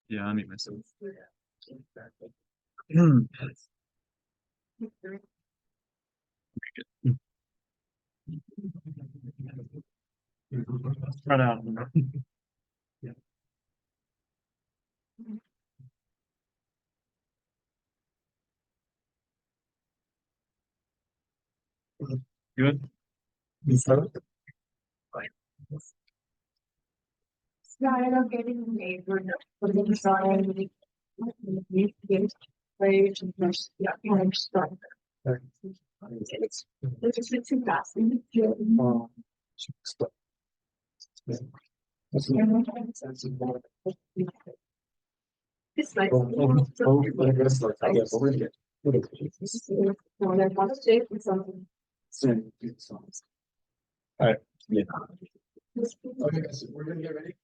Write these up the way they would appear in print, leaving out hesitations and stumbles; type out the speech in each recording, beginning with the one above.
Yeah, I mean myself. Run out. Good. Started of getting made for the design. Way to finish, yeah, start. It's too fast. This might. I want to say something. All right. Yeah. Okay, guys, we're gonna get ready.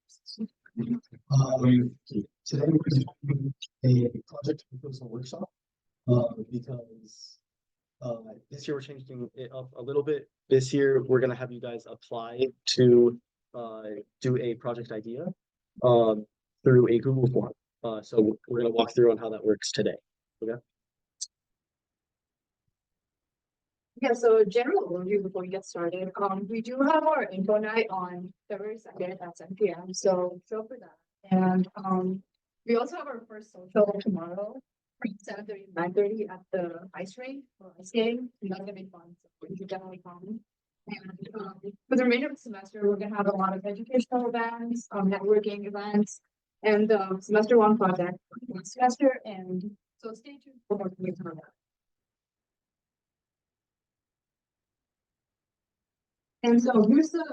Today we're going to do a project proposal workshop. Because this year we're changing it up a little bit. This year we're gonna have you guys apply to do a project idea through a Google form. So we're gonna walk through on how that works today. Okay. Yeah, so general overview before we get started. We do have our info night on February 2nd at 7 p.m. So show up for that. And we also have our first social tomorrow from 7:30 to 9:30 at the ice rink or ice skating. And that's gonna be fun. So you should definitely come. And for the remainder of the semester, we're gonna have a lot of educational events, networking events, and semester one project next semester. And so stay tuned for more information on that. And so here's the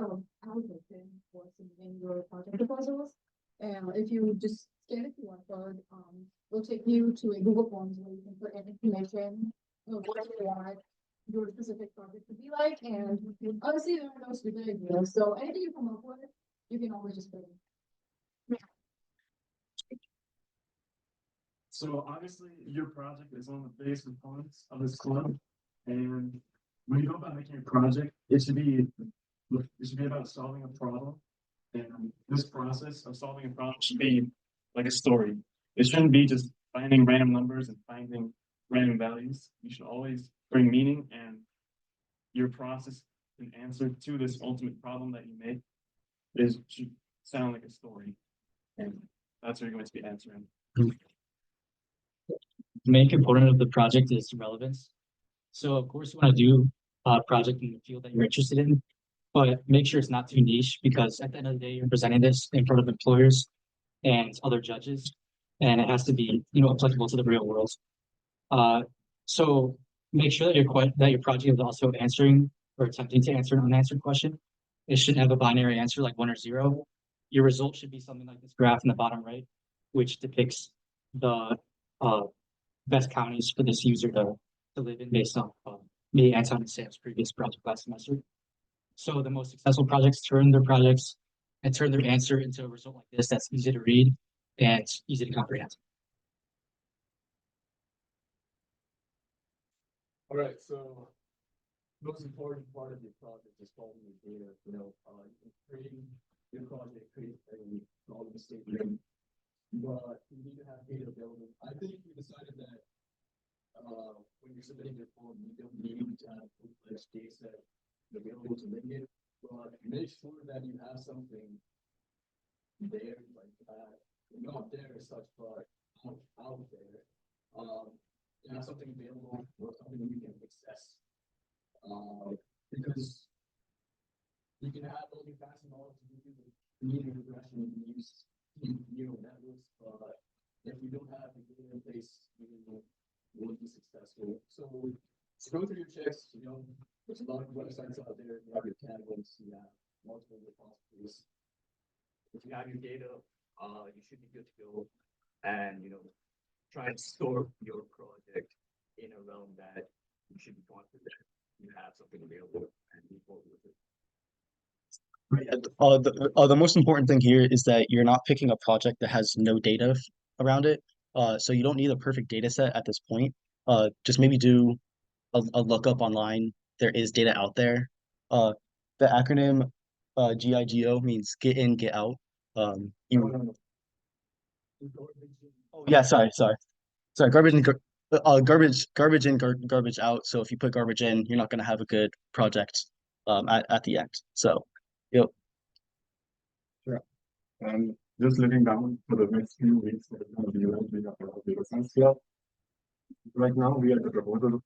algorithm for submitting your project proposals. And if you just scan the QR code, it'll take you to a Google Forms where you can put in information of what you want your specific project to be like. And honestly, there are no stupid ideas. So anything you come up with, you can always just put in. So obviously your project is one of the biggest components of this club. And when you go about making a project, it should be about solving a problem. And this process of solving a problem should be like a story. It shouldn't be just finding random numbers and finding random values. You should always bring meaning and your process and answer to this ultimate problem that you make should sound like a story. And that's what you're going to be answering. The main component of the project is relevance. So of course you want to do a project in the field that you're interested in, but make sure it's not too niche because at the end of the day, you're presenting this in front of employers and other judges, and it has to be, applicable to the real world. So make sure that your project is also answering or attempting to answer an unanswered question. It shouldn't have a binary answer like 1 or 0. Your result should be something like this graph in the bottom right, which depicts the best counties for this user to live in based on me, Anton, and Sam's previous project last semester. So the most successful projects turn their projects and turn their answer into a result like this that's easy to read and easy to comprehend. All right, so most important part of your project is following your data. Creating your project, create a problem statement, but you need to have data available. I think we decided that when you're submitting your form, you don't need to have a full-fledged data set available to link it, but make sure that you have something there, like not there as such, but out there. You have something available or something you can access. Because you can have all the facts and knowledge to do the linear regression and use neural networks, but if you don't have the data in place, you won't be successful. So go through your checks, there's a lot of websites out there, you have your categories, you have multiple repositories. If you have your data, you should be good to go. And try and store your project in a realm that you should be confident you have something available and move forward with it. Right. The most important thing here is that you're not picking a project that has no data around it. So you don't need a perfect data set at this point. Just maybe do a lookup online. There is data out there. The acronym GIGO means get in, get out. Oh, yeah, sorry. Garbage in, garbage out. So if you put garbage in, you're not gonna have a good project at the end. So, yep. And just looking down for the next few weeks, we're going to be launching our data science club. Right now, we are at the proposal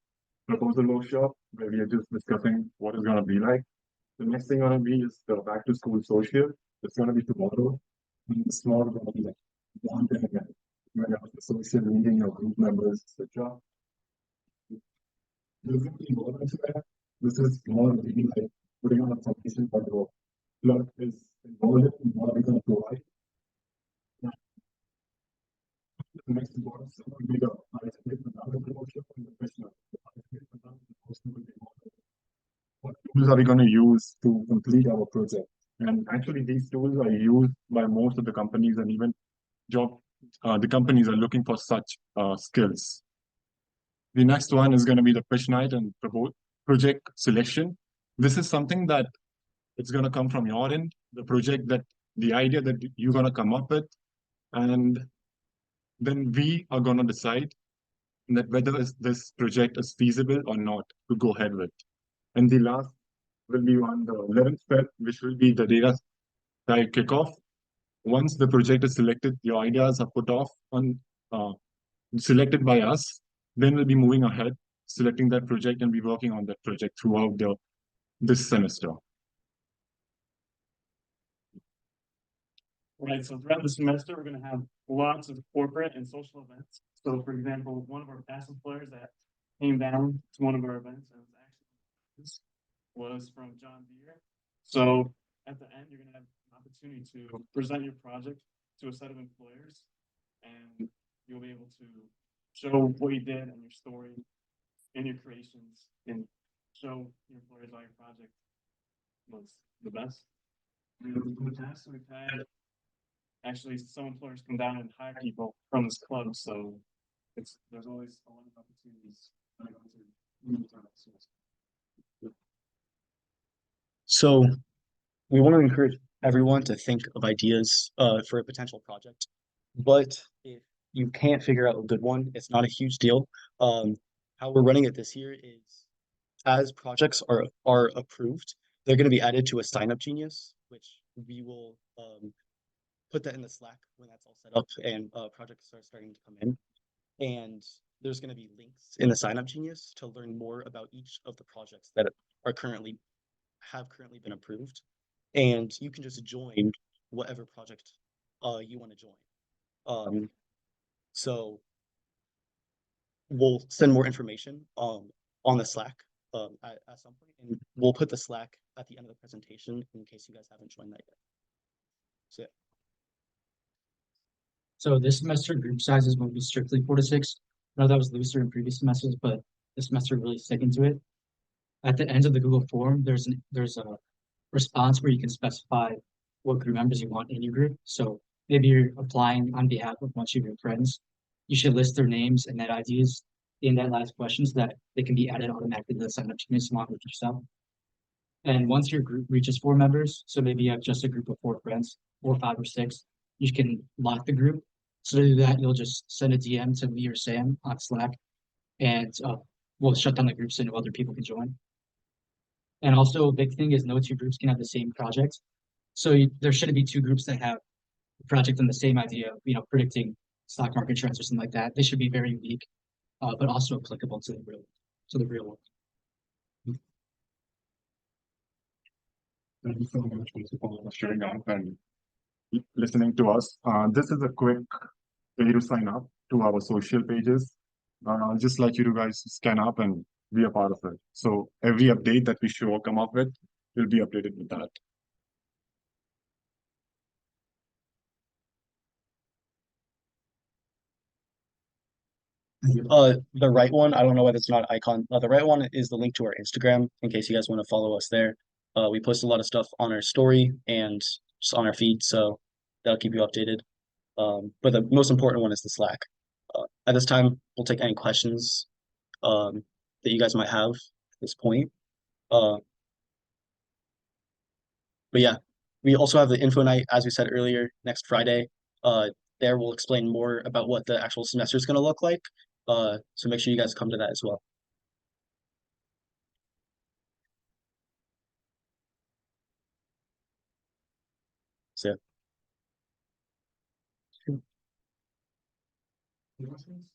workshop where we are just discussing what it's going to be like. The next thing going to be is the back to school social. It's going to be tomorrow. And it's not going to be like one day again. We're going to have the social meeting of group members, etc. There's going to be more into that. This is more really like putting on a foundation for the club is involved in what we're going to provide. The next important step will be the participate workshop and the question of the participate will be what tools are we going to use to complete our project? And actually, these tools are used by most of the companies, and even the companies are looking for such skills. The next one is going to be the pitch night and project selection. This is something that it's going to come from your end, the idea that you're going to come up with, and then we are going to decide that whether this project is feasible or not to go ahead with. And the last will be on the 11th Feb, which will be the data side kickoff. Once the project is selected, your ideas are put off on selected by us, then we'll be moving ahead, selecting that project and be working on that project throughout this semester. Right, so throughout the semester, we're gonna have lots of corporate and social events. So for example, one of our past employers that came down to one of our events and was from John Deere. So at the end, you're gonna have an opportunity to present your project to a set of employers, and you'll be able to show what you did and your story and your creations, and show your employers why your project was the best. In the past, we've had actually some employers come down and hire people from this club, so there's always a lot of opportunities. So we want to encourage everyone to think of ideas for a potential project. But if you can't figure out a good one, it's not a huge deal. How we're running it this year is as projects are approved, they're going to be added to a sign up genius, which we will put that in the Slack when that's all set up and projects are starting to come in. And there's going to be links in the sign up genius to learn more about each of the projects that have currently been approved. And you can just join whatever project you want to join. So we'll send more information on the Slack at some point, and we'll put the Slack at the end of the presentation in case you guys haven't joined that yet. So yeah. So this semester group sizes will be strictly 4 to 6. I know that was looser in previous semesters, but this semester really sticking to it. At the end of the Google form, there's a response where you can specify what group members you want in your group. So maybe you're applying on behalf of a bunch of your friends. You should list their names and net IDs in that last question so that they can be added automatically to the sign up genius along with yourself. And once your group reaches 4 members, so maybe you have just a group of 4 friends, or 5 or 6, you can lock the group. So to do that, you'll just send a DM to me or Sam on Slack, and we'll shut down the group so no other people can join. And also a big thing is no 2 groups can have the same project. So there shouldn't be 2 groups that have a project on the same idea, predicting stock market trends or something like that. They should be very unique, but also applicable to the real world. Thank you so much for showing up and listening to us. This is a quick way to sign up to our social pages. I'll just like you to guys scan up and be a part of it. So every update that we show or come up with will be updated with that. The right one, I don't know why it's not an icon. The right one is the link to our Instagram in case you guys want to follow us there. We post a lot of stuff on our story and just on our feed, so that'll keep you updated. But the most important one is the Slack. At this time, we'll take any questions that you guys might have at this point. But yeah, we also have the info night, as we said earlier, next Friday. there will explain more about what the actual semester is going to look like. So make sure you guys come to that as well. So Any questions?